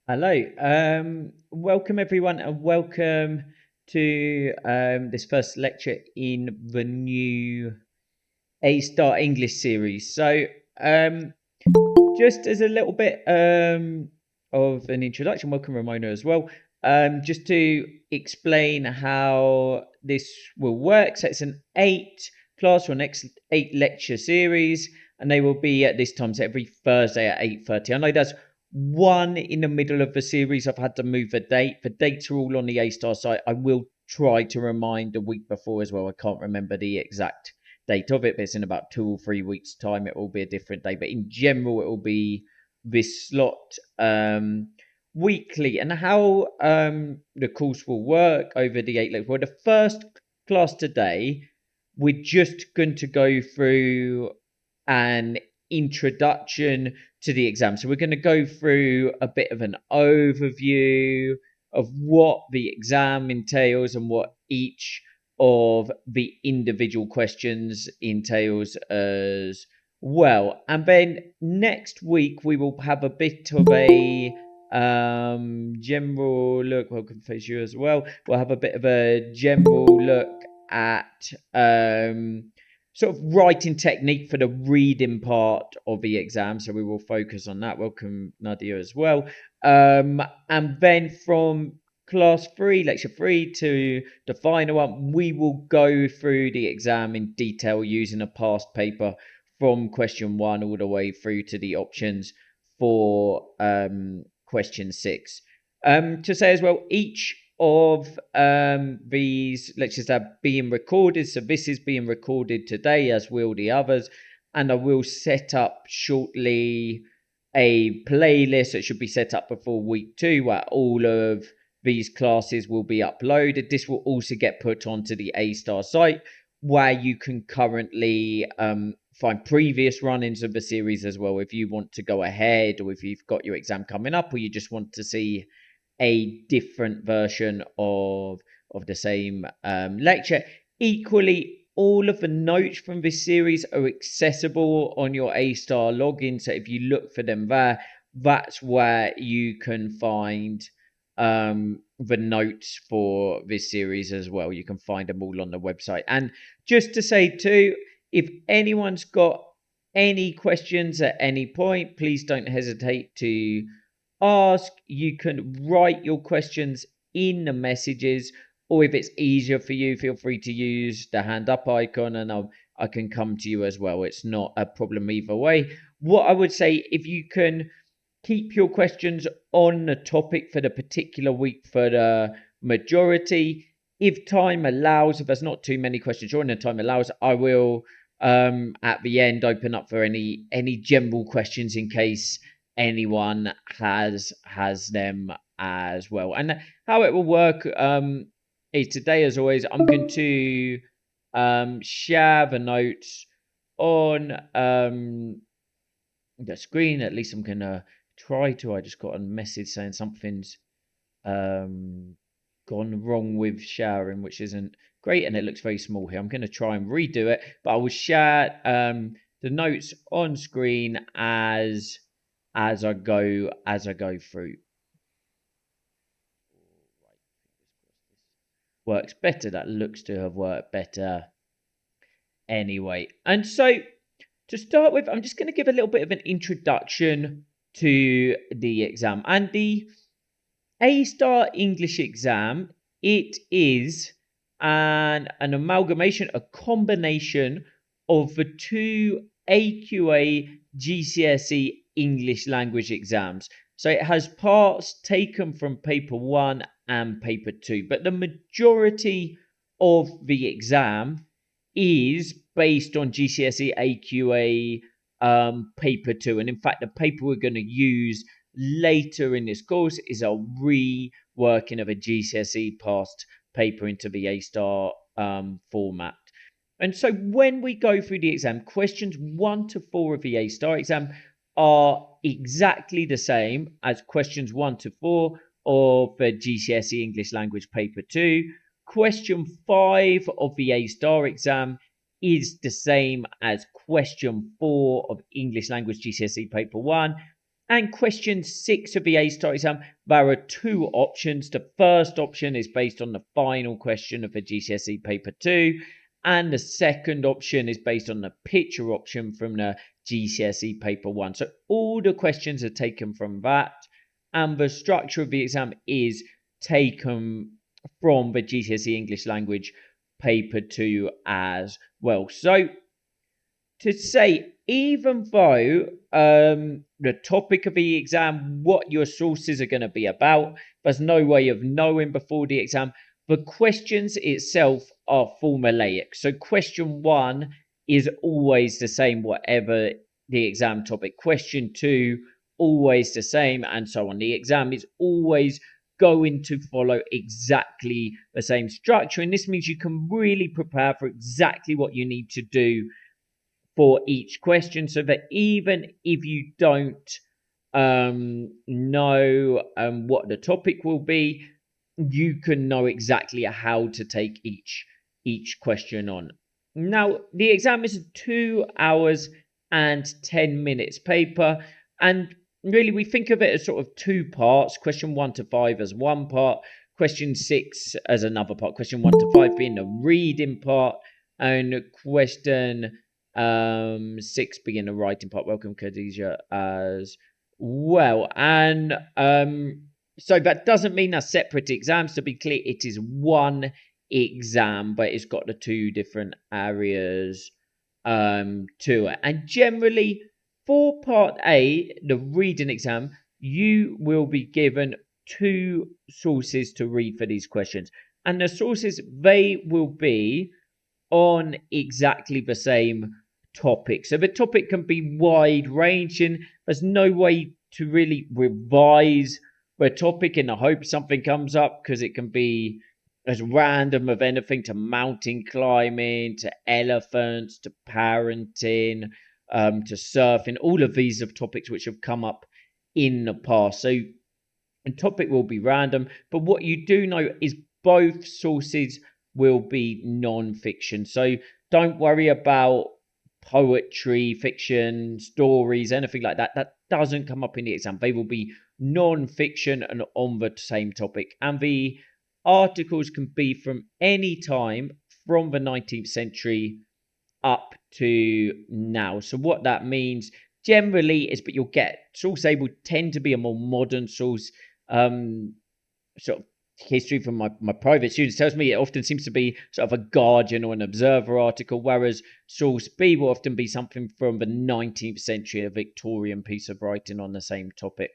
Hello. Welcome everyone, and welcome to this first lecture in the new A Star English series. So, just as a little bit of an introduction, welcome Ramona as well. Just to explain how this will work. So, it's an 8 class or next 8 lecture series, and they will be at this time, so every Thursday at 8:30. I know that's one in the middle of the series. I've had to move the date. The dates are all on the A Star site. I will try to remind a week before as well. I can't remember the exact date of it, but it's in about 2 or 3 weeks' time. It will be a different day, but in general, it will be this slot weekly. And how the course will work over the 8 lectures. Well, the first class today, we're just going to go through an introduction to the exam. So we're going to go through a bit of an overview of what the exam entails and what each of the individual questions entails as well. And then next week we will have a bit of a general look. Welcome face you as well. We'll have a bit of a general look at sort of writing technique for the reading part of the exam. So we will focus on that. Welcome Nadia as well. And then from class 3, lecture 3 to the final one, we will go through the exam in detail using a past paper from question 1 all the way through to the options for question 6. To say as well, each of these lectures are being recorded, so this is being recorded today, as will the others, and I will set up shortly a playlist that should be set up before week 2 where all of these classes will be uploaded. This will also get put onto the A Star site where you can currently find previous run-ins of the series as well if you want to go ahead, or if you've got your exam coming up, or you just want to see a different version of the same lecture. Equally, all of the notes from this series are accessible on your A Star login. So if you look for them there, that's where you can find the notes for this series as well. You can find them all on the website. And just to say too, if anyone's got any questions at any point, please don't hesitate to ask. You can write your questions in the messages, or if it's easier for you, feel free to use the hand up icon and I can come to you as well. It's not a problem either way. What I would say, if you can keep your questions on the topic for the particular week for the majority. If time allows, if there's not too many questions during the time allows, I will at the end open up for any general questions in case anyone has them as well. And how it will work is today, as always, I'm going to share the notes on the screen. At least I'm gonna try to. I just got a message saying something's gone wrong with sharing, which isn't great, and it looks very small here. I'm going to try and redo it, but I will share the notes on screen as I go through. Works better. That looks to have worked better anyway. And so to start with, I'm just going to give a little bit of an introduction to the exam. And the A Star English exam, it is an amalgamation, a combination of the two AQA GCSE English language exams. So it has parts taken from paper 1 and paper 2, but the majority of the exam is based on GCSE AQA paper 2. And in fact, the paper we're going to use later in this course is a reworking of a GCSE past paper into the A Star format. And so when we go through the exam, questions 1 to 4 of the A Star exam are exactly the same as questions 1 to 4 of the GCSE English Language Paper 2. Question 5 of the A Star exam is the same as question 4 of English Language GCSE Paper 1. And question 6 of the A-Star exam, there are two options. The first option is based on the final question of the GCSE paper 2, and the second option is based on the picture option from the GCSE paper 1. So all the questions are taken from that, and the structure of the exam is taken from the GCSE English Language paper 2 as well. So to say, even though the topic of the exam, what your sources are going to be about, there's no way of knowing before the exam. The questions itself are formulaic. So question 1 is always the same, whatever the exam topic. Question 2, always the same, and so on. The exam is always going to follow exactly the same structure, and this means you can really prepare for exactly what you need to do for each question, so that even if you don't know what the topic will be, you can know exactly how to take each question on. Now, the exam is a 2 hours and 10 minutes paper, and really we think of it as sort of two parts: question 1 to 5 as one part, question 6 as another part, question 1 to 5 being the reading part, and question 6 being the writing part. Welcome, Khadija, as well. And so that doesn't mean they're separate exams. To be clear, it is one exam, but it's got the two different areas to it. And generally, for part A, the reading exam, you will be given two sources to read for these questions. And the sources, they will be on exactly the same topic. So the topic can be wide ranging. There's no way to really revise the topic in the hope something comes up, because it can be as random of anything to mountain climbing, to elephants, to parenting, to surfing. All of these are topics which have come up in the past. So the topic will be random, but what you do know is both sources will be non-fiction. So don't worry about poetry, fiction, stories, anything like that. That doesn't come up in the exam. They will be non-fiction and on the same topic. And the articles can be from any time from the 19th century up to now. So what that means generally is, but you'll get source A will tend to be a more modern source. Sort of history from my private students tells me it often seems to be sort of a Guardian or an Observer article, whereas source B will often be something from the 19th century, a Victorian piece of writing on the same topic.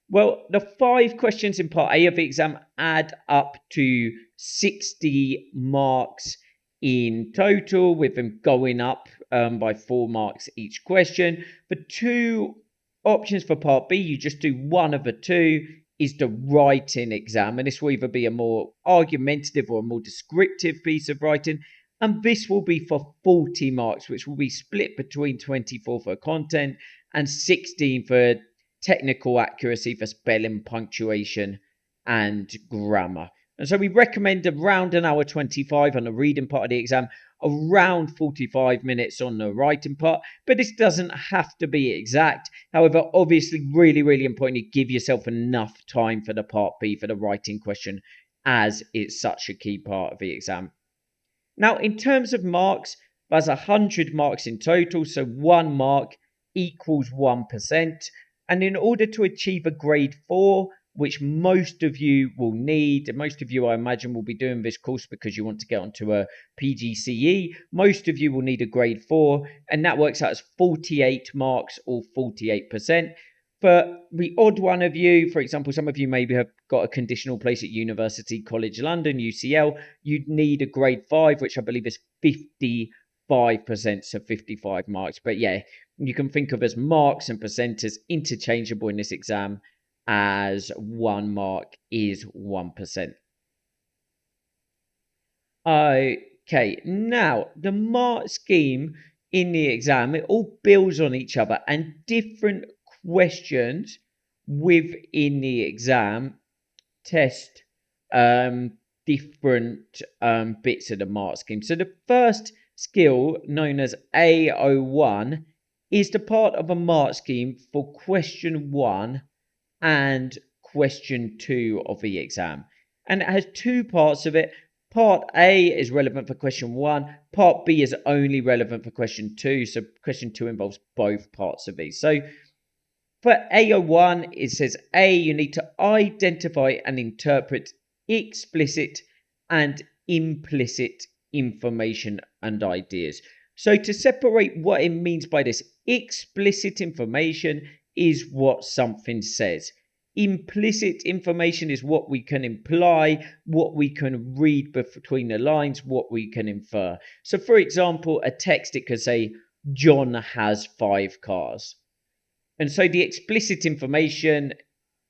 Well, the 5 questions in part A of the exam add up to 60 marks in total, with them going up by 4 marks each question. The 2 options for part B, you just do one of the 2, is the writing exam, and this will either be a more argumentative or a more descriptive piece of writing, and this will be for 40 marks, which will be split between 24 for content and 16 for technical accuracy, for spelling, punctuation, and grammar. And so we recommend around an hour 25 on the reading part of the exam, around 45 minutes on the writing part, but this doesn't have to be exact. However, obviously, really, really important you give yourself enough time for the part B, for the writing question, as it's such a key part of the exam. Now, in terms of marks, there's 100 marks in total, so 1 mark equals 1%. And in order to achieve a grade 4, which most of you will need, and most of you, I imagine, will be doing this course because you want to get onto a PGCE, most of you will need a grade 4, and that works out as 48 marks or 48%. For the odd one of you, for example, some of you maybe have got a conditional place at University College London, UCL, you'd need a grade 5, which I believe is 55%, so 55 marks. But yeah, you can think of as marks and percent as interchangeable in this exam, as 1 mark is 1%. Okay, now the mark scheme in the exam, it all builds on each other, and different questions within the exam test different bits of the mark scheme. So the first skill, known as A01, is the part of a mark scheme for question 1 and question 2 of the exam. And it has two parts of it. Part A is relevant for question 1. Part B is only relevant for question 2. So question 2 involves both parts of these. So for AO1, it says A, you need to identify and interpret explicit and implicit information and ideas. So to separate what it means by this, explicit information is what something says. Implicit information is what we can imply, what we can read between the lines, what we can infer. So for example, a text, it could say, John has 5 cars. And so the explicit information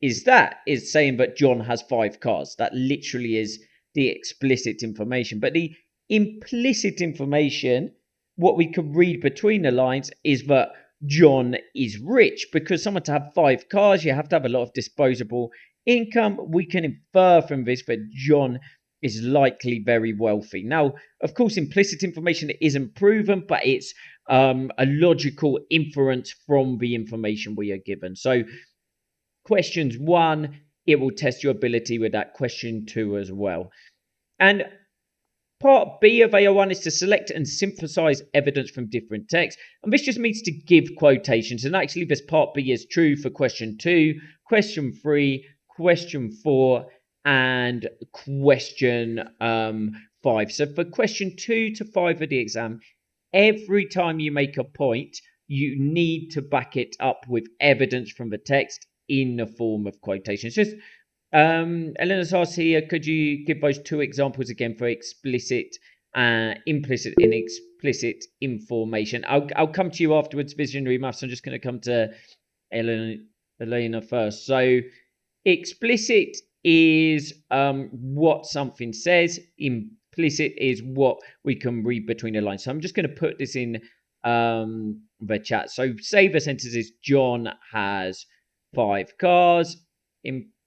is saying that John has 5 cars. That literally is the explicit information. But the implicit information, what we can read between the lines, is that John is rich, because someone to have 5 cars, you have to have a lot of disposable income. We can infer from this that John is likely very wealthy. Now, of course, implicit information isn't proven, but it's a logical inference from the information we are given. So questions 1, it will test your ability with that. Question 2 as well. And part B of AO1 is to select and synthesize evidence from different texts. And this just means to give quotations. And actually, this part B is true for question 2, question 3, question 4, and question 5. So for question 2 to 5 of the exam, every time you make a point, you need to back it up with evidence from the text in the form of quotations. Just Eleanor's asked here, could you give those 2 examples again for explicit, implicit, and explicit information? I'll come to you afterwards, Visionary Maths. I'm just going to come to Elena first. So explicit is what something says. Implicit is what we can read between the lines. So I'm just going to put this in the chat. So say the sentence is John has 5 cars.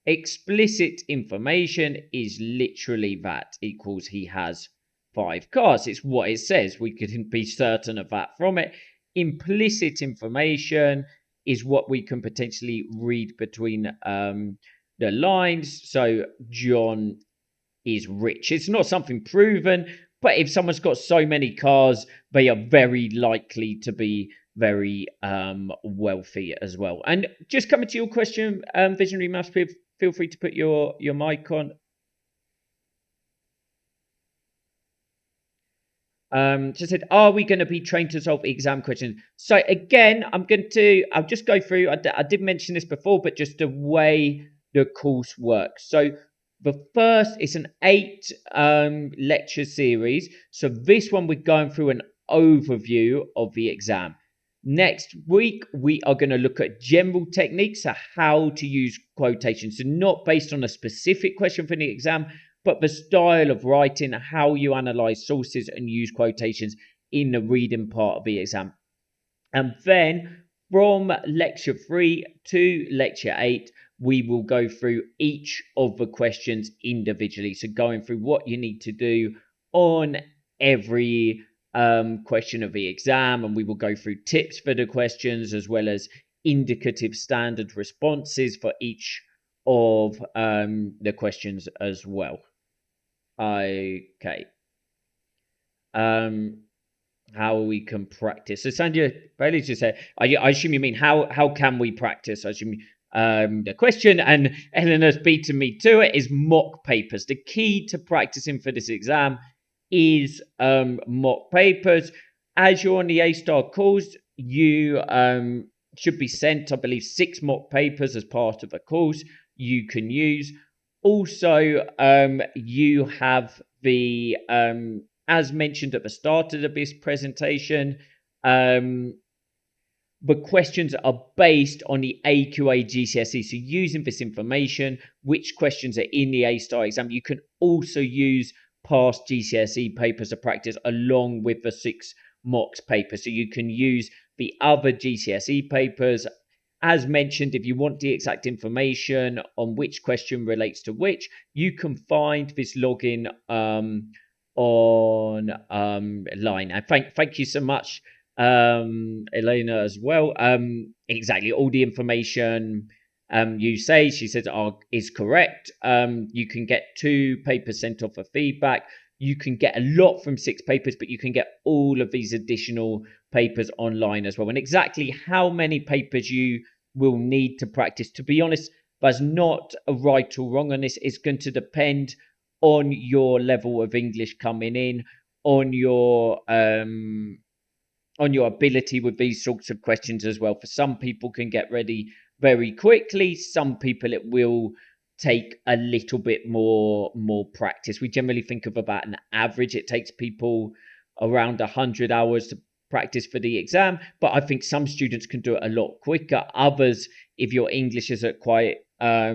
Explicit information is literally that, equals he has 5 cars. It's what it says. We can be certain of that from it. Implicit information is what we can potentially read between the lines. So John is rich. It's not something proven, but if someone's got so many cars, they are very likely to be very wealthy as well. And just coming to your question, Visionary Maths, feel free to put your mic on. Just said, are we going to be trained to solve exam questions? So again, I'll just go through, I did mention this before, but just the way the course works. So the first is an 8 lecture series. So this one, we're going through an overview of the exam. Next week, we are going to look at general techniques, so how to use quotations. So not based on a specific question for the exam, but the style of writing, how you analyze sources and use quotations in the reading part of the exam. And then from lecture 3 to lecture 8, we will go through each of the questions individually. So going through what you need to do on every question of the exam, and we will go through tips for the questions as well as indicative standard responses for each of the questions as well. Okay. How we can practice. So Sandhya Bailey just said, I assume you mean how can we practice? I assume the question, and Eleanor's beaten me to it, is mock papers. The key to practicing for this exam is mock papers. As you're on the A-Star course, you should be sent, I believe, 6 mock papers as part of a course you can use. Also, you have the, as mentioned at the start of this presentation, the questions are based on the AQA GCSE. So using this information, which questions are in the A-Star exam, you can also use past GCSE papers to practice along with the 6 mocks papers. So you can use the other GCSE papers. As mentioned, if you want the exact information on which question relates to which, you can find this login online. And thank you so much Elena as well. Exactly, all the information you say, she says, is correct. You can get 2 papers sent off for feedback. You can get a lot from 6 papers, but you can get all of these additional papers online as well. And exactly how many papers you will need to practice, to be honest, there's not a right or wrong on this. It's going to depend on your level of English coming in, on your ability with these sorts of questions as well. For some people can get ready very quickly. Some people it will take a little bit more practice. We generally think of about an average. It takes people around 100 hours to practice for the exam, but I think some students can do it a lot quicker. Others, if your English is at quite a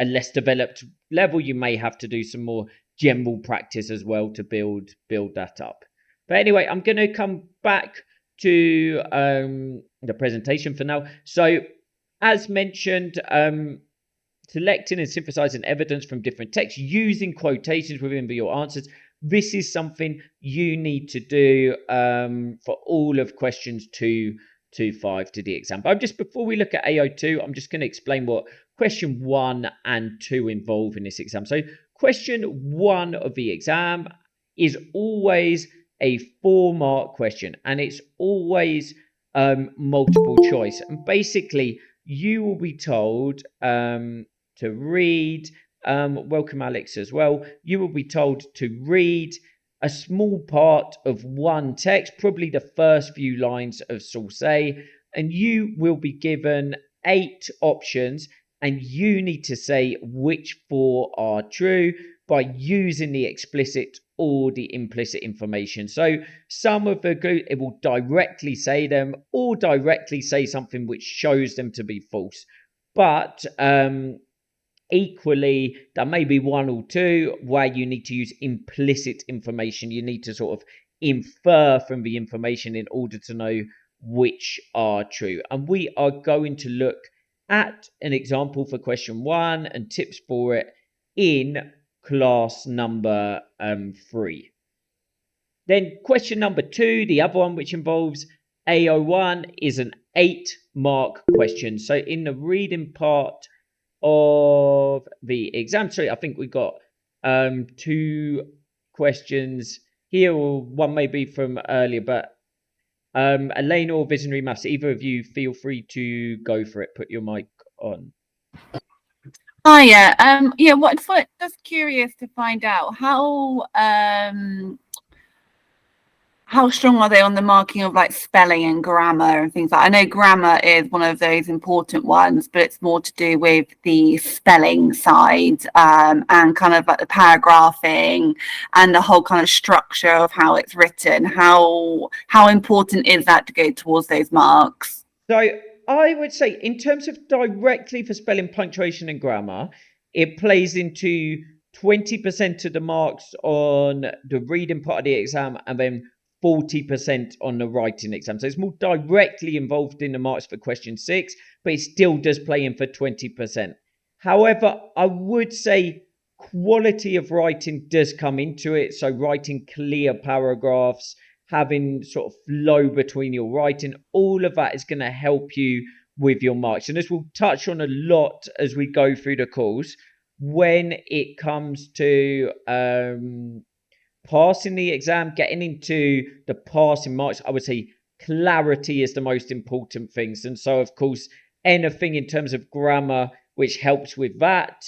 less developed level, you may have to do some more general practice as well to build that up. But anyway, I'm going to come back to the presentation for now. So, as mentioned, selecting and synthesizing evidence from different texts using quotations within your answers. This is something you need to do for all of questions 2 to 5 to the exam. But just before we look at AO2, I'm just going to explain what question 1 and 2 involve in this exam. So question 1 of the exam is always a 4-mark question, and it's always multiple choice. And basically, you will be told to read. Welcome, Alex, as well. You will be told to read a small part of one text, probably the first few lines of Source A, and you will be given 8 options, and you need to say which 4 are true by using the explicit or the implicit information. So some of the it will directly say them or directly say something which shows them to be false. But equally, there may be 1 or 2 where you need to use implicit information. You need to sort of infer from the information in order to know which are true. And we are going to look at an example for question 1 and tips for it in class number 3. Then question number 2, the other one which involves AO1, is an 8-mark question. So in the reading part of the exam, sorry, I think we've got 2 questions here, or one maybe from earlier, but Elena or Visionary Maths, either of you feel free to go for it. Put your mic on. Oh yeah, just curious to find out how strong are they on the marking of like spelling and grammar and things like that? I know grammar is one of those important ones, but it's more to do with the spelling side and kind of like the paragraphing and the whole kind of structure of how it's written. How important is that to go towards those marks? So I would say in terms of directly for spelling, punctuation and grammar, it plays into 20% of the marks on the reading part of the exam and then 40% on the writing exam. So it's more directly involved in the marks for question 6, but it still does play in for 20%. However, I would say quality of writing does come into it. So writing clear paragraphs, having sort of flow between your writing, all of that is going to help you with your marks. And this we'll touch on a lot as we go through the course when it comes to passing the exam, getting into the passing marks. I would say clarity is the most important things. And so, of course, anything in terms of grammar which helps with that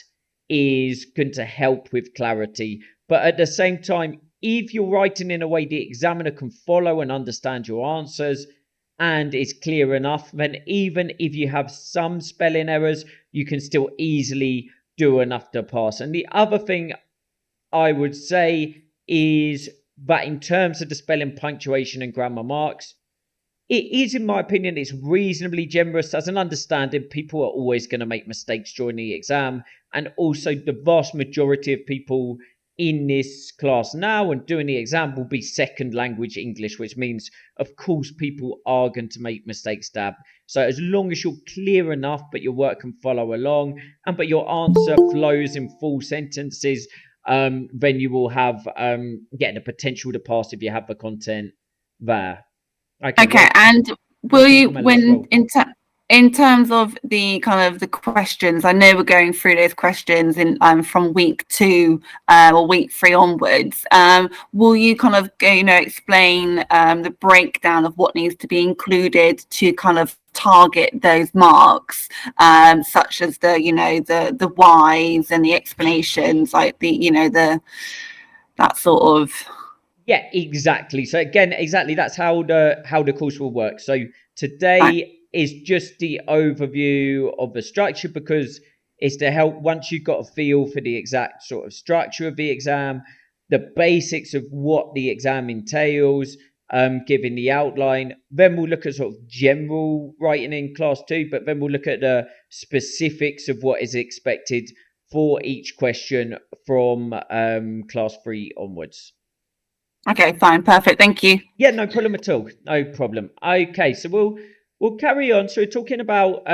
is going to help with clarity. But at the same time, if you're writing in a way the examiner can follow and understand your answers and it's clear enough, then even if you have some spelling errors, you can still easily do enough to pass. And the other thing I would say is that in terms of the spelling, punctuation and grammar marks, it is, in my opinion, it's reasonably generous. As an understanding, people are always going to make mistakes during the exam. And also the vast majority of people in this class now and doing the exam will be second language English, which means, of course, people are going to make mistakes, Dab. So as long as you're clear enough, but your work can follow along, and but your answer flows in full sentences, then you will have get the potential to pass if you have the content there. Okay, Okay, well, and will welcome you, Camilla as when well. in terms of the kind of the questions, I know we're going through those questions in from week 2 or week 3 onwards. Will you kind of explain the breakdown of what needs to be included to kind of target those marks, such as the whys and the explanations, like the that sort of. Yeah, exactly. So again, exactly that's how the course will work. So Right. today is just the overview of the structure, because it's to help, once you've got a feel for the exact sort of structure of the exam, the basics of what the exam entails, giving the outline. Then we'll look at sort of general writing in class 2, but then we'll look at the specifics of what is expected for each question from class 3 onwards. Okay, fine, perfect. Thank you. Yeah, no problem at all. No problem. Okay, so we'll carry on. So we're talking about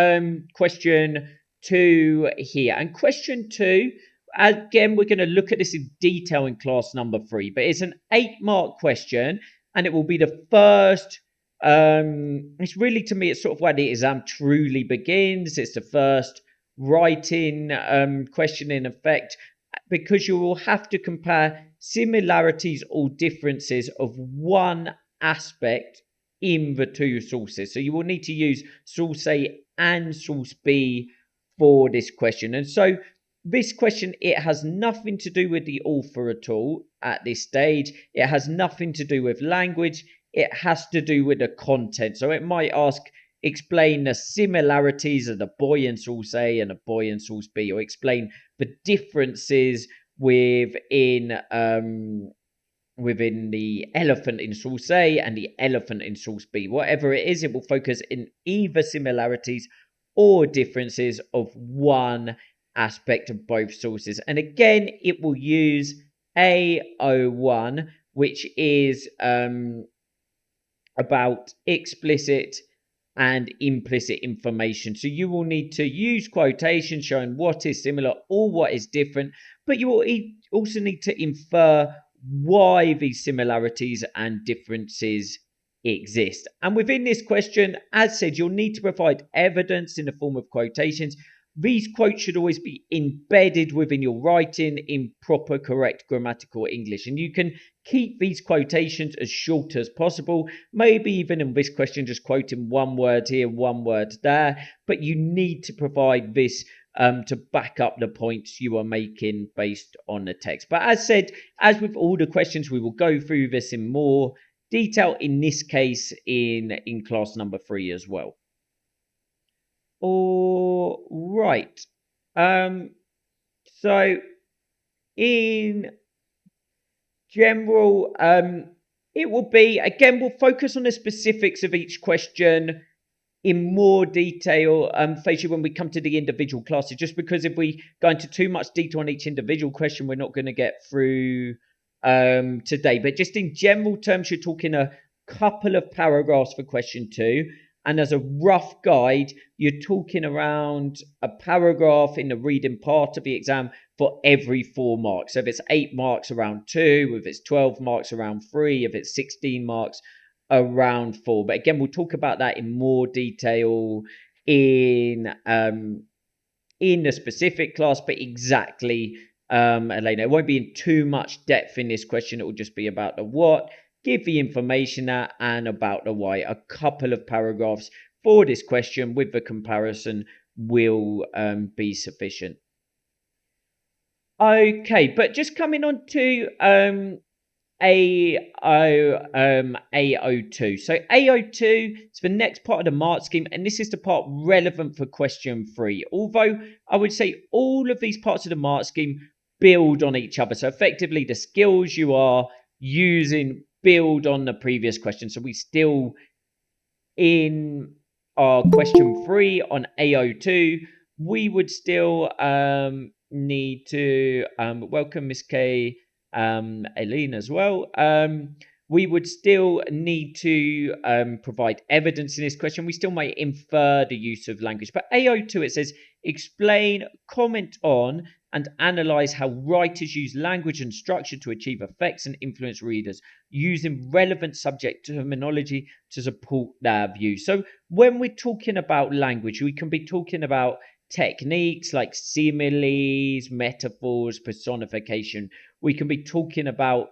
question 2 here. And question 2, again, we're going to look at this in detail in class number 3, but it's an 8-mark question, and it will be the first. It's really, to me, it's sort of where the exam truly begins. It's the first writing question in effect, because you will have to compare similarities or differences of one aspect in the two sources. So you will need to use source A and source B for this question. And so this question, it has nothing to do with the author at all at this stage. It has nothing to do with language. It has to do with the content. So it might ask, explain the similarities of the boy in source A and a boy in source B, or explain the differences within within the elephant in source A and the elephant in source B. Whatever it is, it will focus in either similarities or differences of one aspect of both sources. And again, it will use A01, which is about explicit and implicit information. So you will need to use quotations showing what is similar or what is different, but you will also need to infer why these similarities and differences exist. And within this question, as said, you'll need to provide evidence in the form of quotations. These quotes should always be embedded within your writing in proper, correct grammatical English. And you can keep these quotations as short as possible. Maybe even in this question, just quoting one word here, one word there. But you need to provide this to back up the points you are making based on the text. But as said, as with all the questions, we will go through this in more detail, in this case in class number 3 as well. All right. So in general, it will be, again, we'll focus on the specifics of each question in more detail, Facia, when we come to the individual classes, just because if we go into too much detail on each individual question, we're not going to get through today. But just in general terms, you're talking a couple of paragraphs for question 2. And as a rough guide, you're talking around a paragraph in the reading part of the exam for every 4 marks. So if it's 8 marks, around 2. If it's 12 marks, around 3. If it's 16 marks, around 4. But again, we'll talk about that in more detail in the specific class. But exactly, Elena, it won't be in too much depth in this question. It will just be about the what, give the information that, and about the why. A couple of paragraphs for this question with the comparison will be sufficient. Okay, but just coming on to AO2. So AO2 is the next part of the mark scheme, and this is the part relevant for question 3. Although I would say all of these parts of the mark scheme build on each other. So effectively, the skills you are using build on the previous question. So we still, in our question 3 on AO2, we would still need to welcome Miss K, Aileen as well. we would still need to provide evidence in this question. We still might infer the use of language. But AO2, it says, explain, comment on, and analyze how writers use language and structure to achieve effects and influence readers, using relevant subject terminology to support their view. So when we're talking about language, we can be talking about techniques like similes, metaphors, personification. We can be talking about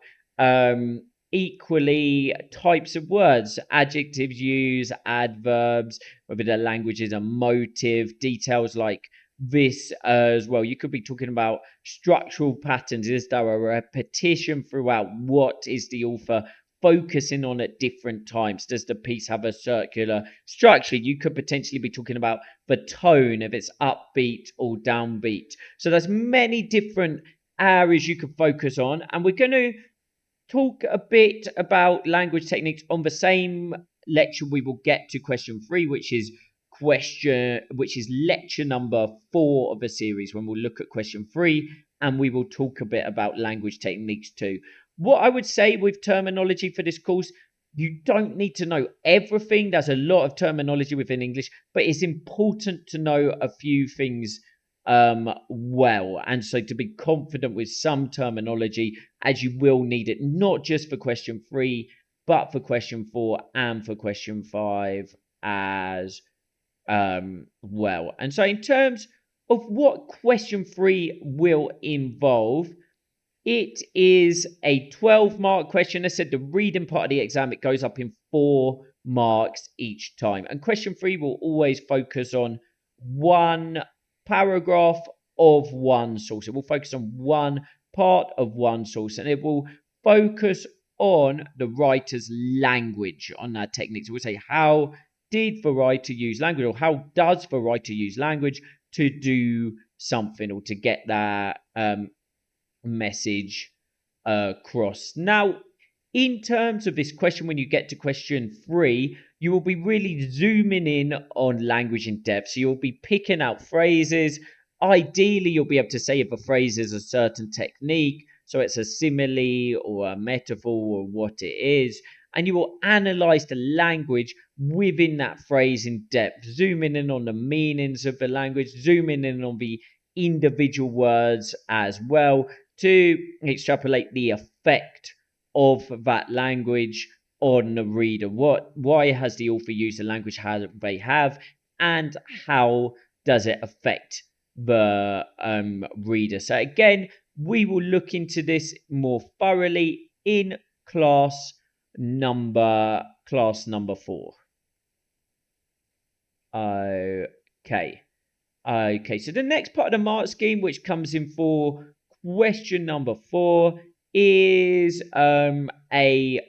equally types of words, adjectives used, adverbs, whether the language is a motive, details like this as well. You could be talking about structural patterns. Is there a repetition throughout? What is the author focusing on at different times? Does the piece have a circular structure? You could potentially be talking about the tone, if it's upbeat or downbeat. So there's many different areas you could focus on, and we're going to talk a bit about language techniques on the same lecture. We will get to question 3, which is lecture number 4 of the series, when we'll look at question 3, and we will talk a bit about language techniques too. What I would say with terminology for this course, you don't need to know everything. There's a lot of terminology within English, but it's important to know a few things well, and so to be confident with some terminology, as you will need it not just for question 3 but for question 4 and for question 5 as well. And so in terms of what question 3 will involve, it is a 12-mark question. I said the reading part of the exam, it goes up in 4 marks each time, and question 3 will always focus on one paragraph of one source. It will focus on one part of one source, and it will focus on the writer's language, on that technique. So we'll say, how did the writer use language, or how does the writer use language to do something, or to get that message across. Now, in terms of this question, when you get to question 3, you will be really zooming in on language in depth. So you'll be picking out phrases. Ideally, you'll be able to say if a phrase is a certain technique, so it's a simile or a metaphor or what it is, and you will analyze the language within that phrase in depth, zooming in on the meanings of the language, zooming in on the individual words as well, to extrapolate the effect of that language on the reader. Why has the author used the language how they have, and how does it affect the reader? So again, we will look into this more thoroughly in class number 4. Okay, so the next part of the mark scheme, which comes in for question number 4, is AO3.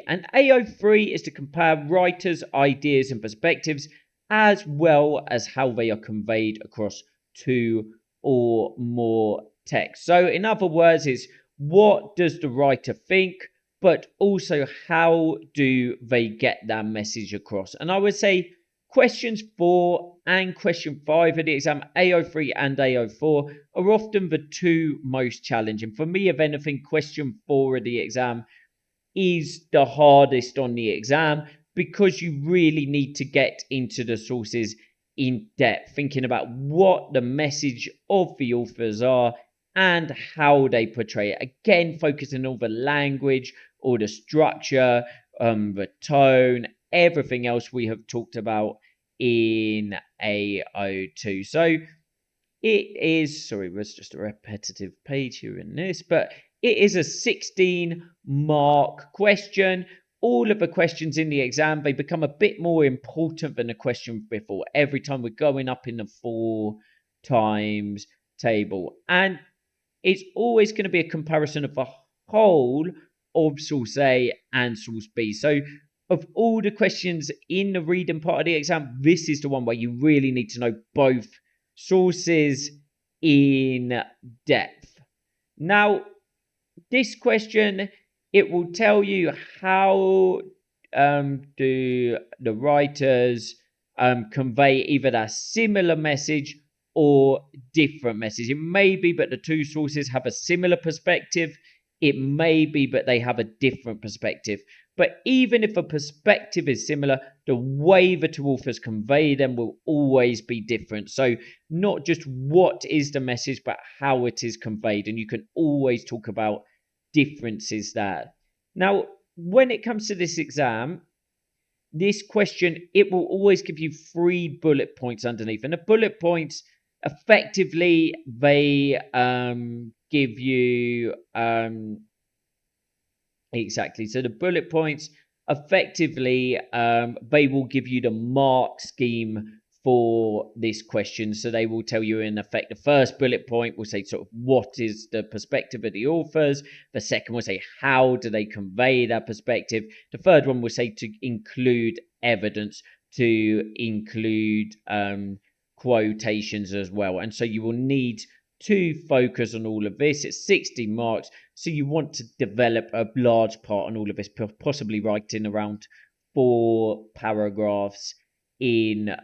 And AO3 is to compare writers' ideas and perspectives, as well as how they are conveyed across 2 or more texts. So in other words, it's what does the writer think, but also how do they get that message across. And I would say questions 4 and question 5 of the exam, AO3 and AO4, are often the 2 most challenging. For me, if anything, question 4 of the exam is the hardest on the exam, because you really need to get into the sources in depth, thinking about what the message of the authors are and how they portray it. Again, focusing on the language or the structure, the tone, everything else we have talked about in AO2. So it is, sorry, there's just a repetitive page here in this, but it is a 16-mark question. All of the questions in the exam, they become a bit more important than the question before. Every time we're going up in the 4 times table. And it's always going to be a comparison of the whole of source A and source B. So of all the questions in the reading part of the exam, this is the one where you really need to know both sources in depth. Now, this question, it will tell you how do the writers convey either that similar message or different message. It may be that the 2 sources have a similar perspective It may be, but they have a different perspective. But even if a perspective is similar, the way the two authors convey them will always be different. So not just what is the message, but how it is conveyed. And you can always talk about differences there. Now, when it comes to this exam, this question, it will always give you 3 bullet points underneath. And the bullet points, effectively, they give you exactly. So the bullet points, effectively, they will give you the mark scheme for this question. So they will tell you, in effect, the first bullet point will say sort of what is the perspective of the authors. The second will say how do they convey that perspective. The third one will say to include evidence, to include quotations as well. And so you will need to focus on all of this. It's 60 marks. So you want to develop a large part on all of this, possibly writing around 4 paragraphs in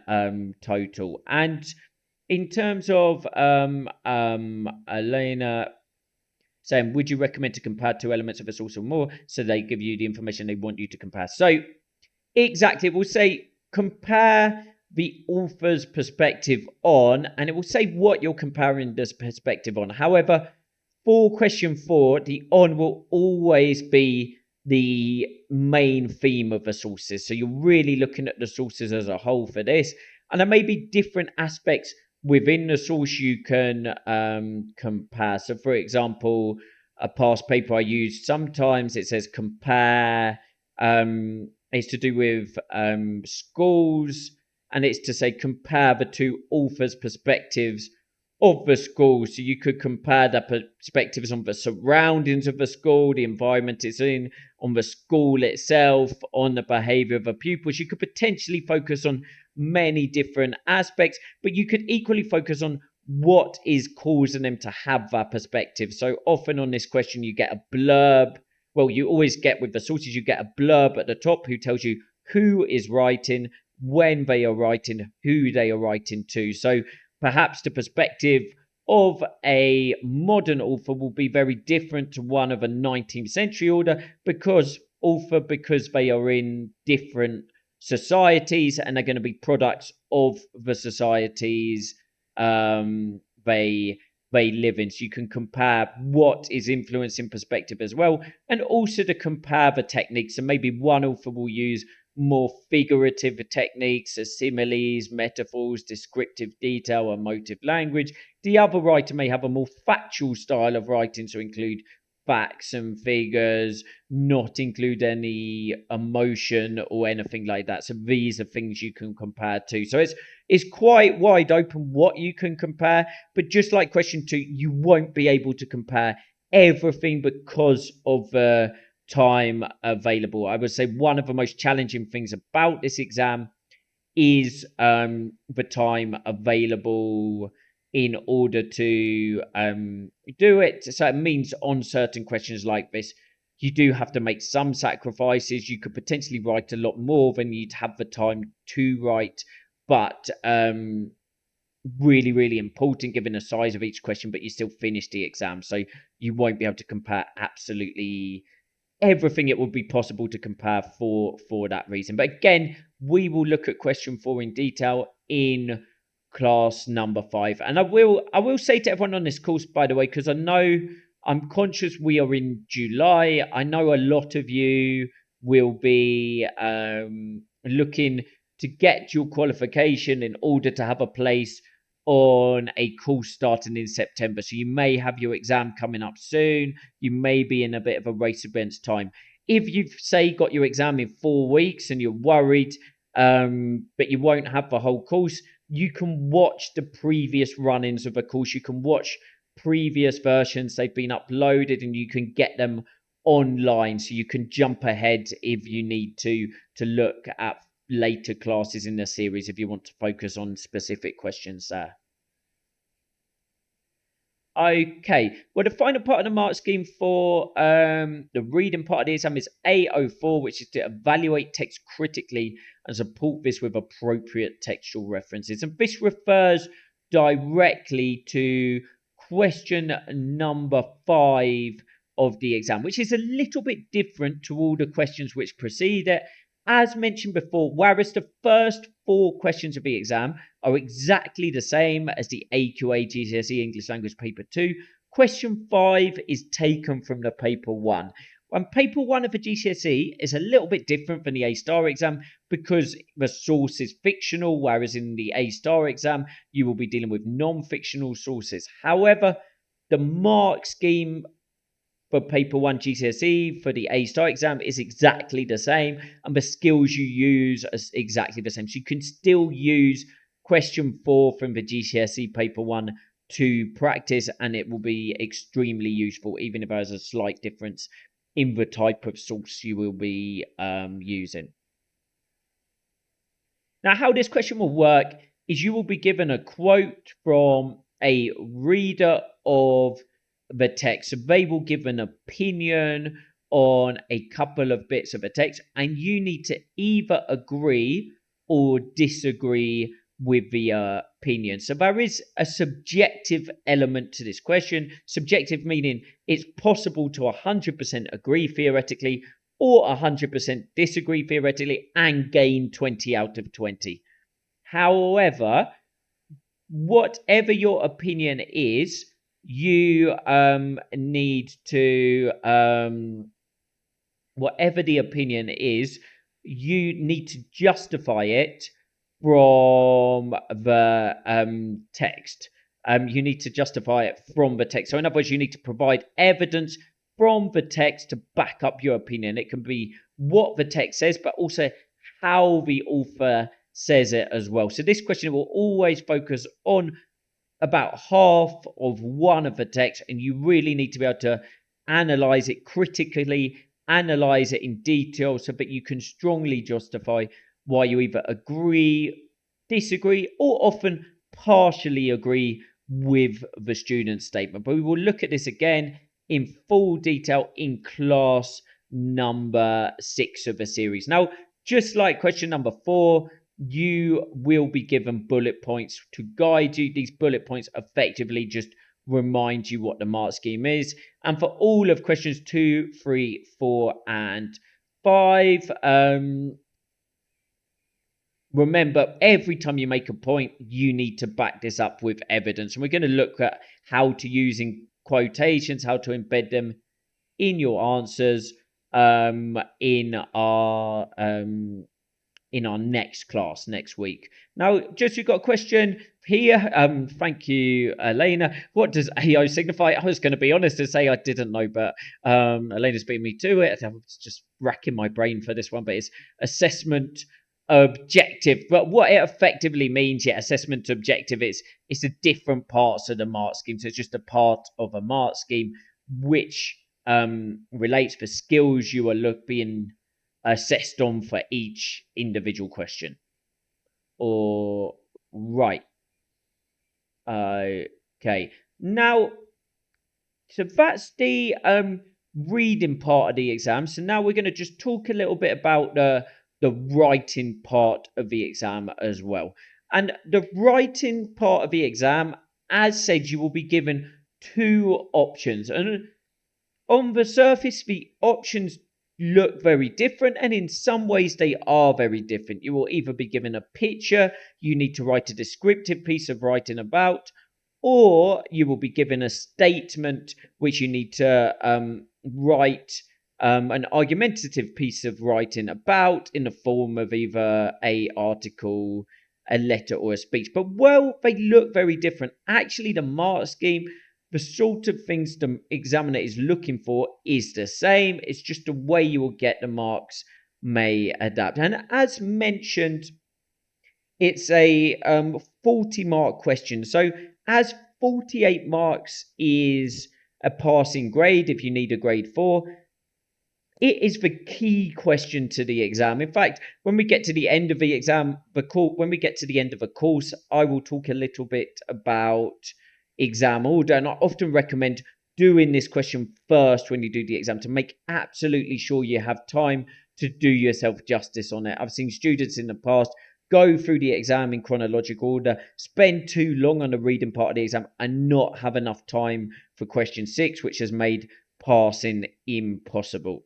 total. And in terms of Elena saying, would you recommend to compare 2 elements of a source or more? So they give you the information they want you to compare. So exactly, it will say compare the author's perspective on, and it will say what you're comparing this perspective on. However, for question 4, the on will always be the main theme of the sources. So you're really looking at the sources as a whole for this. And there may be different aspects within the source you can compare. So, for example, a past paper I used, sometimes it says compare, it's to do with schools, and it's to say compare the 2 authors' perspectives of the school. So you could compare the perspectives on the surroundings of the school, the environment it's in, on the school itself, on the behavior of the pupils. You could potentially focus on many different aspects, but you could equally focus on what is causing them to have that perspective. So often on this question, you get a blurb. Well, you always get with the sources, you get a blurb at the top who tells you who is writing, when they are writing, who they are writing to. So perhaps the perspective of a modern author will be very different to one of a 19th century author because they are in different societies, and they're going to be products of the societies they live in. So you can compare what is influencing perspective as well, and also to compare the techniques. And maybe one author will use more figurative techniques, as similes, metaphors, descriptive detail, emotive language. The other writer may have a more factual style of writing, so include facts and figures, not include any emotion or anything like that. So these are things you can compare to. So it's quite wide open what you can compare, but just like question 2, you won't be able to compare everything because of the time available. I would say one of the most challenging things about this exam is the time available in order to do it. So it means on certain questions like this, you do have to make some sacrifices. You could potentially write a lot more than you'd have the time to write, but really, really important given the size of each question, but you still finish the exam. So you won't be able to compare absolutely everything it would be possible to compare for that reason. But again, we will look at question 4 in detail in class number 5. And I will say to everyone on this course, by the way, because I'm conscious we are in July. I know a lot of you will be looking to get your qualification in order to have a place on a course starting in September. So you may have your exam coming up soon. You may be in a bit of a race against time. If you've, say, got your exam in 4 weeks and you're worried, but you won't have the whole course, you can watch the previous run-ins of a course. You can watch previous versions. They've been uploaded and you can get them online. So you can jump ahead if you need to look at later classes in the series if you want to focus on specific questions there. Okay, well, the final part of the mark scheme for the reading part of the exam is A04, which is to evaluate text critically and support this with appropriate textual references. And this refers directly to question number 5 of the exam, which is a little bit different to all the questions which precede it. As mentioned before, whereas the first 4 questions of the exam are exactly the same as the AQA GCSE English Language Paper 2, question 5 is taken from the Paper 1. And Paper 1 of the GCSE is a little bit different from the A-star exam because the source is fictional, whereas in the A-star exam, you will be dealing with non-fictional sources. However, the mark scheme for Paper 1 GCSE for the A-star exam is exactly the same, and the skills you use are exactly the same. So you can still use question 4 from the GCSE Paper 1 to practice, and it will be extremely useful, even if there's a slight difference in the type of source you will be using. Now, how this question will work is you will be given a quote from a reader of the text. So they will give an opinion on a couple of bits of the text, and you need to either agree or disagree with the opinion. So there is a subjective element to this question. Subjective meaning it's possible to 100% agree theoretically or 100% disagree theoretically and gain 20 out of 20. However, whatever your opinion is, you need to whatever the opinion is, you need to justify it from the text. You need to justify it from the text. So in other words, you need to provide evidence from the text to back up your opinion. It can be what the text says, but also how the author says it as well. So this question will always focus on about half of one of the text, and you really need to be able to analyze it critically, analyze it in detail, so that you can strongly justify why you either agree, disagree, or often partially agree with the student's statement. But we will look at this again in full detail in class number 6 of the series. Now, just like question number 4, you will be given bullet points to guide you. These bullet points effectively just remind you what the mark scheme is. And for all of questions 2, 3, 4, and 5, remember, every time you make a point, you need to back this up with evidence. And we're going to look at how to use in quotations, how to embed them in your answers in our next class next week. Now, just you've got a question here. Thank you, Elena. What does AO signify? I was going to be honest and say I didn't know, but Elena's beat me to it. I was just racking my brain for this one, but it's assessment objective. But what it effectively means, assessment objective, it's the different parts of the mark scheme. So it's just a part of a mark scheme which relates to skills you are being assessed on for each individual question. All right. Okay. Now, so that's the reading part of the exam. So now we're going to just talk a little bit about the writing part of the exam as well. And the writing part of the exam, as said, you will be given 2 options. And on the surface, the options look very different, and in some ways they are very different. You will either be given a picture you need to write a descriptive piece of writing about, or you will be given a statement which you need to write an argumentative piece of writing about in the form of either a article, a letter, or a speech. But while they look very different, actually the mark scheme, the sort of things the examiner is looking for, is the same. It's just the way you will get the marks may adapt. And as mentioned, it's a 40-mark question. So as 48 marks is a passing grade if you need a grade 4, it is the key question to the exam. In fact, when we get to the end of the exam, when we get to the end of a course, I will talk a little bit about exam order, and I often recommend doing this question first when you do the exam to make absolutely sure you have time to do yourself justice on it. I've seen students in the past go through the exam in chronological order, spend too long on the reading part of the exam, and not have enough time for question 6, which has made passing impossible.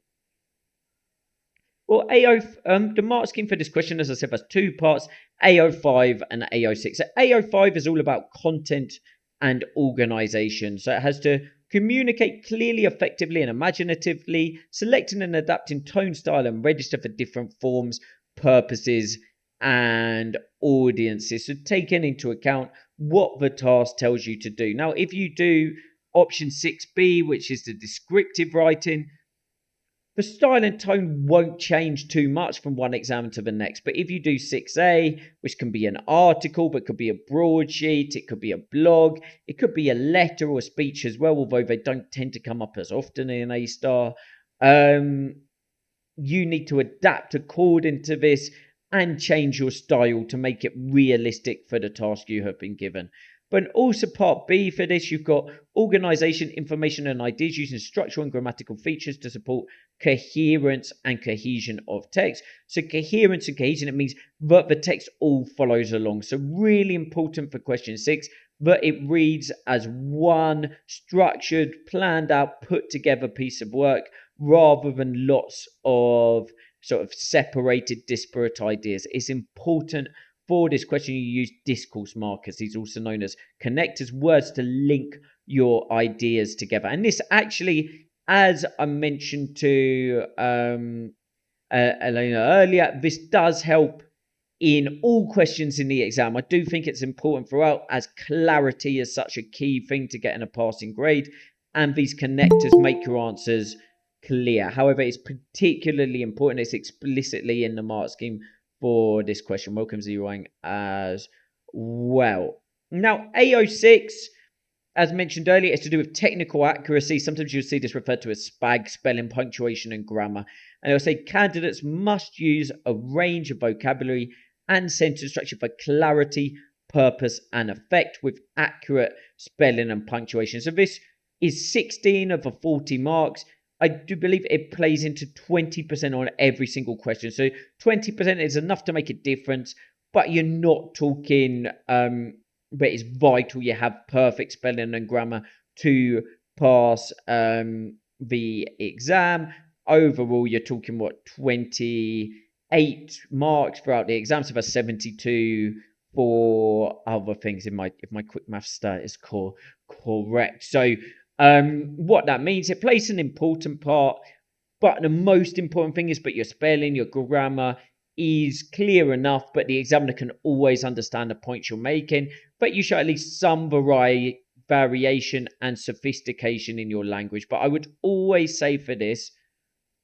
Well, the mark scheme for this question, as I said, has two parts, AO5 and AO6. So AO5 is all about content and organization. So it has to communicate clearly, effectively, and imaginatively, selecting and adapting tone, style, and register for different forms, purposes, and audiences. So taking into account what the task tells you to do. Now, if you do option 6B, which is the descriptive writing, the style and tone won't change too much from one exam to the next. But if you do 6A, which can be an article, but could be a broadsheet, it could be a blog, it could be a letter or a speech as well, although they don't tend to come up as often in A star. You need to adapt according to this and change your style to make it realistic for the task you have been given. But also part B for this, you've got organization, information, and ideas using structural and grammatical features to support coherence and cohesion of text. So coherence and cohesion, it means that the text all follows along. So really important for question 6, that it reads as one structured, planned out, put together piece of work rather than lots of sort of separated, disparate ideas. It's important for this question you use discourse markers. These are also known as connectors, words to link your ideas together. And this actually, as I mentioned to Elena earlier, this does help in all questions in the exam. I do think it's important throughout, as clarity is such a key thing to getting a passing grade, and these connectors make your answers clear. However, it's particularly important, it's explicitly in the mark scheme for this question. Welcome, Zeroing as well. Now, AO6, as mentioned earlier, is to do with technical accuracy. Sometimes you'll see this referred to as SPAG, spelling, punctuation, and grammar. And it'll say candidates must use a range of vocabulary and sentence structure for clarity, purpose, and effect with accurate spelling and punctuation. So this is 16 of the 40 marks. I do believe it plays into 20% on every single question. So 20% is enough to make a difference, but you're not talking, but it's vital you have perfect spelling and grammar to pass the exam. Overall, you're talking, 28 marks throughout the exam, so that's 72 for other things if my quick math stat is correct. So what that means, it plays an important part, but the most important thing is, but your spelling, your grammar is clear enough, but the examiner can always understand the points you're making, but you show at least some variation and sophistication in your language. But I would always say for this,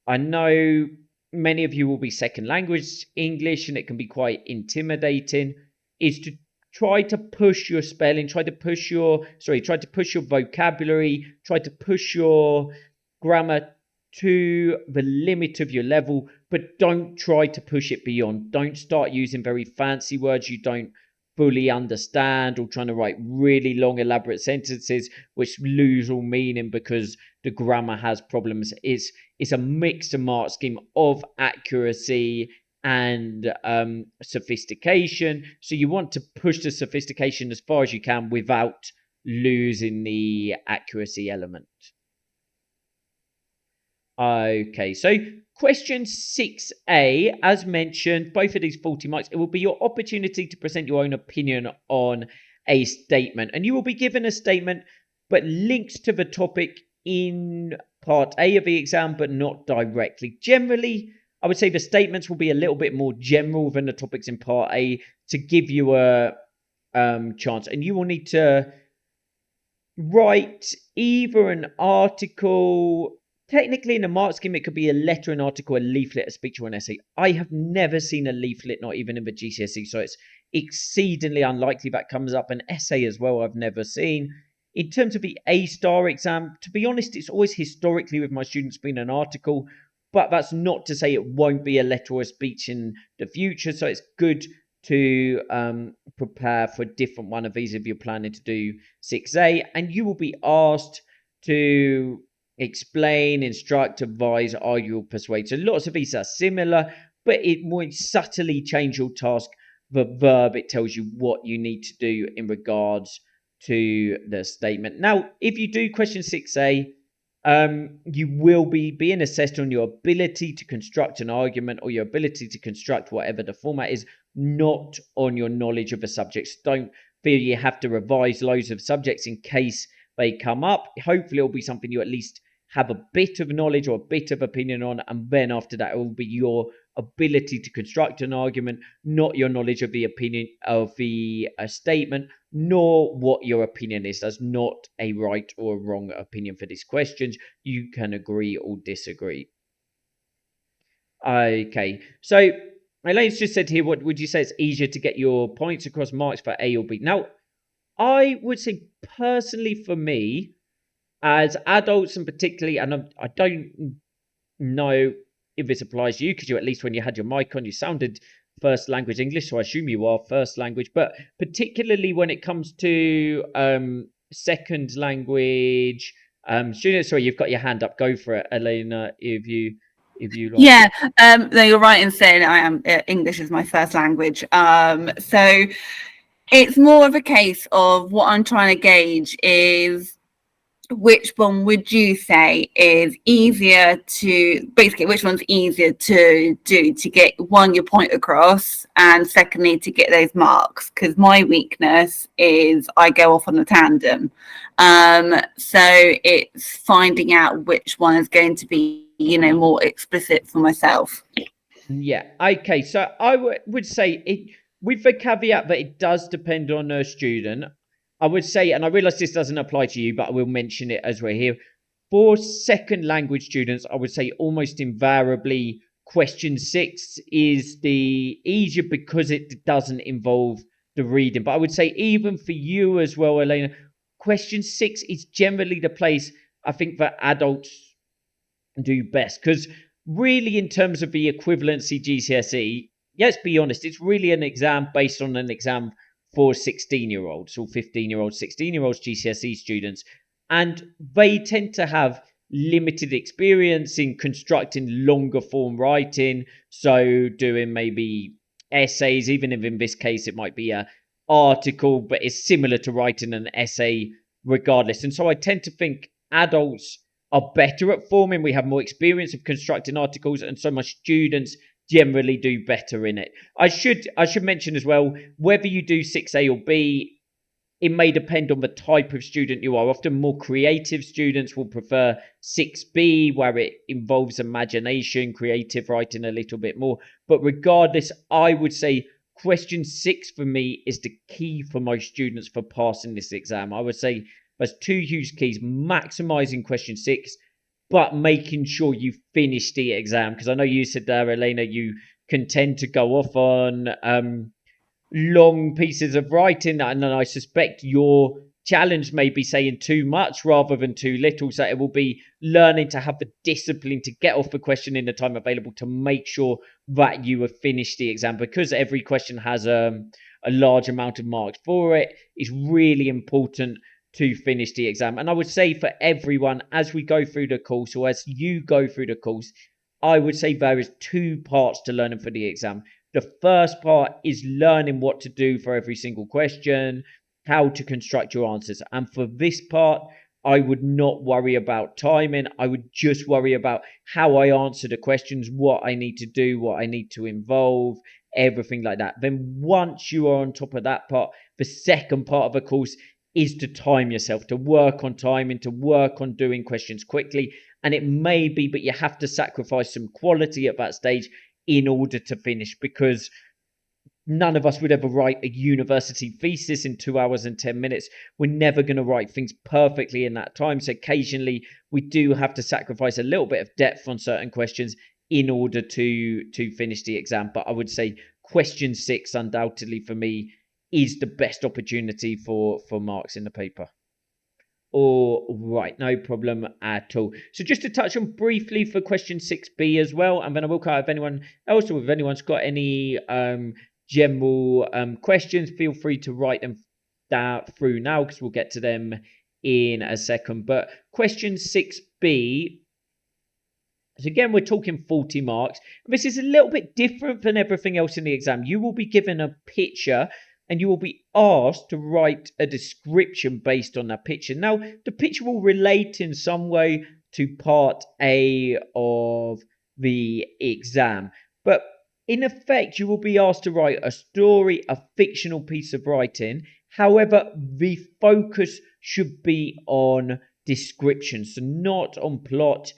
I know many of you will be second language English and it can be quite intimidating, is to try to push your spelling, try to push your vocabulary, try to push your grammar to the limit of your level, but don't try to push it beyond. Don't start using very fancy words you don't fully understand, or trying to write really long, elaborate sentences which lose all meaning because the grammar has problems. It's a mixed mark scheme of accuracy and sophistication. So you want to push the sophistication as far as you can without losing the accuracy element. Okay, so question 6A, as mentioned, both of these 40 marks, it will be your opportunity to present your own opinion on a statement. And you will be given a statement, but links to the topic in part A of the exam, but not directly. Generally, I would say the statements will be a little bit more general than the topics in part A to give you a chance. And you will need to write either an article. Technically, in the mark scheme, it could be a letter, an article, a leaflet, a speech, or an essay. I have never seen a leaflet, not even in the GCSE, so it's exceedingly unlikely that comes up. An essay as well, I've never seen. In terms of the A-star exam, to be honest, it's always historically with my students been an article, but that's not to say it won't be a letter or a speech in the future, so it's good to prepare for a different one of these if you're planning to do 6A, and you will be asked to explain, instruct, advise, argue, or persuade. So lots of these are similar, but it might subtly change your task. The verb, it tells you what you need to do in regards to the statement. Now, if you do question 6A, You will be being assessed on your ability to construct an argument or your ability to construct whatever the format is, not on your knowledge of the subjects. Don't feel you have to revise loads of subjects in case they come up. Hopefully it'll be something you at least have a bit of knowledge or a bit of opinion on, and then after that it will be your ability to construct an argument, not your knowledge of the opinion of the statement, nor what your opinion is. There's not a right or a wrong opinion for these questions. You can agree or disagree. Okay, so Elaine's just said here, what would you say it's easier to get your points across, marks for A or B? Now, I would say personally for me, as adults and particularly, and I don't know if this applies to you, because you, at least when you had your mic on, you sounded first language English, so I assume you are first language, but particularly when it comes to second language students. Sorry, you've got your hand up. Go for it, Elena, if you like. Yeah, no, you're right in saying I am English is my first language. So it's more of a case of what I'm trying to gauge is which one would you say is easier to, basically which one's easier to do to get, one, your point across, and secondly to get those marks, because my weakness is I go off on a tandem. So it's finding out which one is going to be, you know, more explicit for myself. Yeah, okay, so I would say it, with the caveat that it does depend on a student. I would say, and I realize this doesn't apply to you, but I will mention it as we're here. For second language students, I would say almost invariably question 6 is the easier because it doesn't involve the reading. But I would say even for you as well, Elena, question 6 is generally the place I think that adults do best. Because really, in terms of the equivalency GCSE, let's be honest, it's really an exam based on an exam for 16-year-olds or 15-year-olds, 16-year-olds GCSE students. And they tend to have limited experience in constructing longer form writing. So doing maybe essays, even if in this case it might be an article, but it's similar to writing an essay regardless. And so I tend to think adults are better at forming. We have more experience of constructing articles, and so my students generally do better in it. I should mention as well, whether you do 6A or B, it may depend on the type of student you are. Often more creative students will prefer 6B, where it involves imagination, creative writing a little bit more. But regardless, I would say question 6 for me is the key for most students for passing this exam. I would say there's 2 huge keys: maximizing question 6, but making sure you finish the exam. Because I know you said there, Elena, you can tend to go off on long pieces of writing, and I suspect your challenge may be saying too much rather than too little. So it will be learning to have the discipline to get off the question in the time available to make sure that you have finished the exam, because every question has a large amount of marks for it. It's really important to finish the exam. And I would say for everyone, as we go through the course, or as you go through the course, I would say there is 2 parts to learning for the exam. The first part is learning what to do for every single question, how to construct your answers. And for this part, I would not worry about timing. I would just worry about how I answer the questions, what I need to do, what I need to involve, everything like that. Then once you are on top of that part, the second part of the course is to time yourself, to work on timing, to work on doing questions quickly. And it may be, but you have to sacrifice some quality at that stage in order to finish, because none of us would ever write a university thesis in 2 hours and 10 minutes. We're never going to write things perfectly in that time. So occasionally we do have to sacrifice a little bit of depth on certain questions in order to finish the exam. But I would say question 6 undoubtedly for me is the best opportunity for marks in the paper. All right, no problem at all. So just to touch on briefly for question 6B as well, and then I will cut if anyone else, or if anyone's got any general questions, feel free to write them through now, because we'll get to them in a second. But question 6B, so again, we're talking 40 marks. This is a little bit different than everything else in the exam. You will be given a picture, and you will be asked to write a description based on that picture. Now, the picture will relate in some way to part A of the exam. But in effect, you will be asked to write a story, a fictional piece of writing. However, the focus should be on description, so not on plot.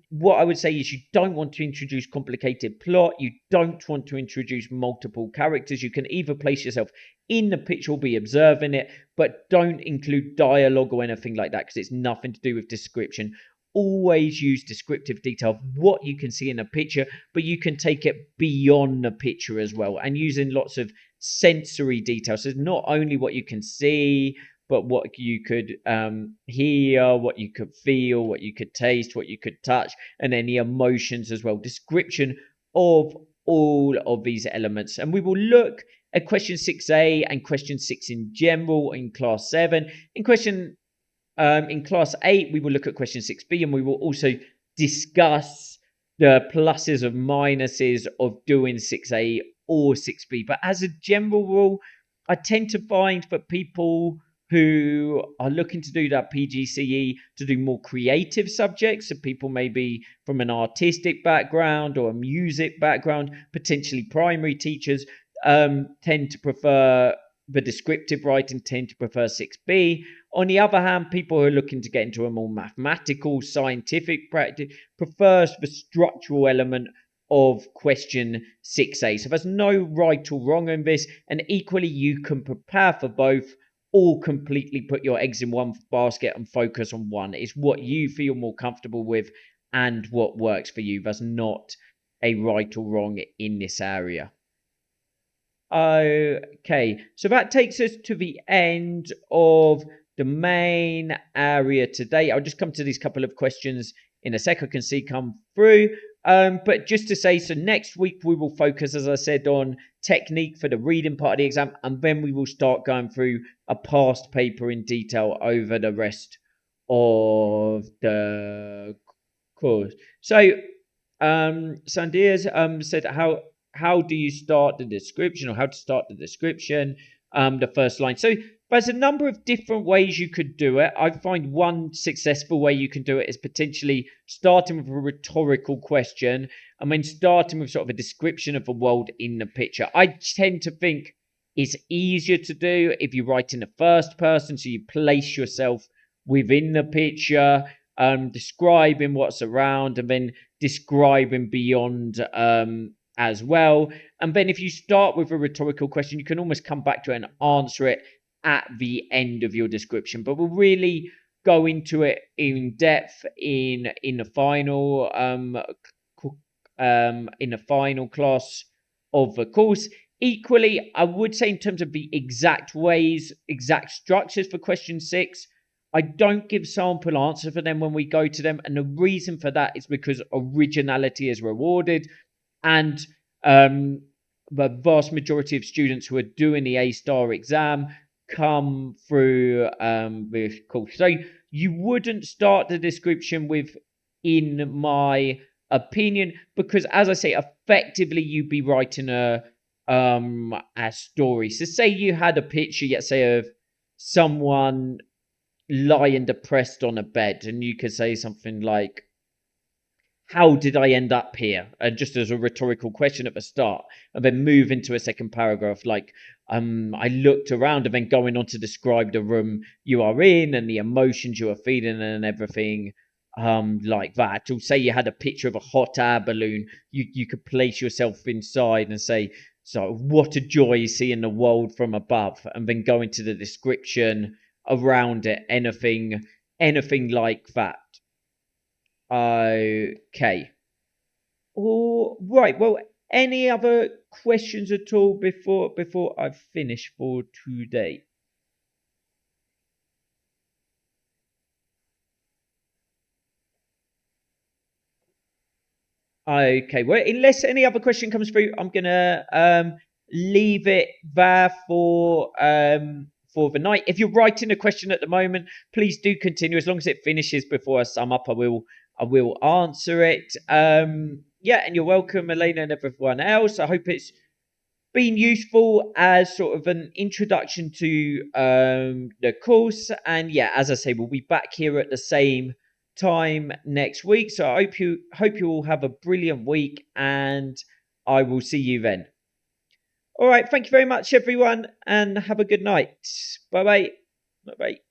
What I would say is you don't want to introduce complicated plot. You don't want to introduce multiple characters. You can either place yourself in the picture or be observing it, but don't include dialogue or anything like that because it's nothing to do with description. Always use descriptive detail of what you can see in a picture, but you can take it beyond the picture as well and using lots of sensory details. So not only what you can see, but what you could hear, what you could feel, what you could taste, what you could touch, and any emotions as well. Description of all of these elements. And we will look at question 6A and question 6 in general in class 7. In class 8, we will look at question 6B, and we will also discuss the pluses and minuses of doing 6A or 6B. But as a general rule, I tend to find that people who are looking to do that PGCE to do more creative subjects, so people maybe from an artistic background or a music background, potentially primary teachers, tend to prefer the descriptive writing, tend to prefer 6B. On the other hand, people who are looking to get into a more mathematical, scientific practice prefers the structural element of question 6A. So there's no right or wrong in this, and equally you can prepare for both or completely put your eggs in one basket and focus on one. It's what you feel more comfortable with and what works for you. There's not a right or wrong in this area. Okay, so that takes us to the end of the main area today. I'll just come to these couple of questions in a sec. I can see come through. But just to say, so next week we will focus, as I said, on technique for the reading part of the exam, and then we will start going through a past paper in detail over the rest of the course. So, Sandias said, how do you start the description, or how to start the description? The first line. So there's a number of different ways you could do it. I find one successful way you can do it is potentially starting with a rhetorical question and then starting with sort of a description of the world in the picture. I tend to think it's easier to do if you write in the first person, so you place yourself within the picture, describing what's around, and then describing beyond as well. And then if you start with a rhetorical question, you can almost come back to it and answer it at the end of your description. But we'll really go into it in depth in the final class of the course. Equally, I would say in terms of the exact ways, exact structures for question 6, I don't give sample answer for them when we go to them. And the reason for that is because originality is rewarded. And the vast majority of students who are doing the A-star exam come through this course. So you wouldn't start the description with, in my opinion, because as I say, effectively you'd be writing a story. So say you had a picture, let's say, of someone lying depressed on a bed, and you could say something like, how did I end up here? Just as a rhetorical question at the start, and then move into a second paragraph like, I looked around, and then going on to describe the room you are in and the emotions you are feeling and everything like that. Or say you had a picture of a hot air balloon, you could place yourself inside and say, so what a joy seeing the world from above, and then go into the description around it, anything like that. Okay. All right. Well, any other questions at all before I finish for today? Okay. Well, unless any other question comes through, I'm gonna leave it there for the night. If you're writing a question at the moment, please do continue. As long as it finishes before I sum up, I will answer it. Yeah, and you're welcome, Elena, and everyone else. I hope it's been useful as sort of an introduction to the course. And yeah, as I say, we'll be back here at the same time next week. So I hope you all have a brilliant week, and I will see you then. All right, thank you very much, everyone, and have a good night. Bye bye. Bye bye.